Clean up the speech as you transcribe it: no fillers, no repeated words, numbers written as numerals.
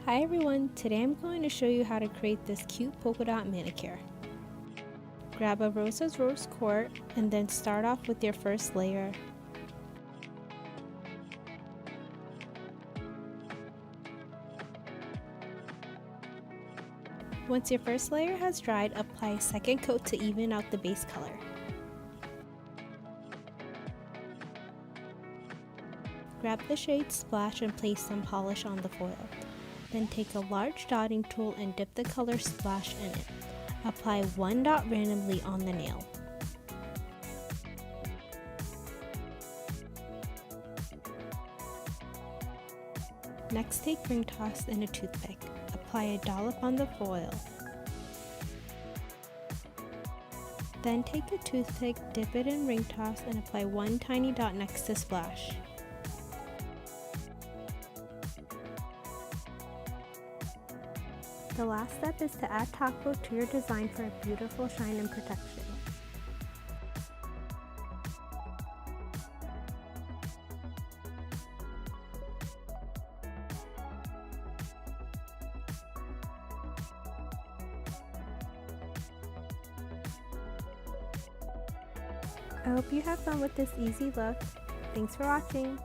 Hi everyone, today I'm going to show you how to create this cute polka dot manicure. Grab a Rosa's Rose Quartz and then start off with your first layer. Once your first layer has dried, apply a second coat to even out the base color. Grab the shade Splash and place some polish on the foil. Then take a large dotting tool and dip the color Splash in it. Apply one dot randomly on the nail. Next, take ring toss and a toothpick. Apply a dollop on the foil. Then take a toothpick, dip it in ring toss, and apply one tiny dot next to Splash. The last step is to add top coat to your design for a beautiful shine and protection. I hope you have fun with this easy look. Thanks for watching!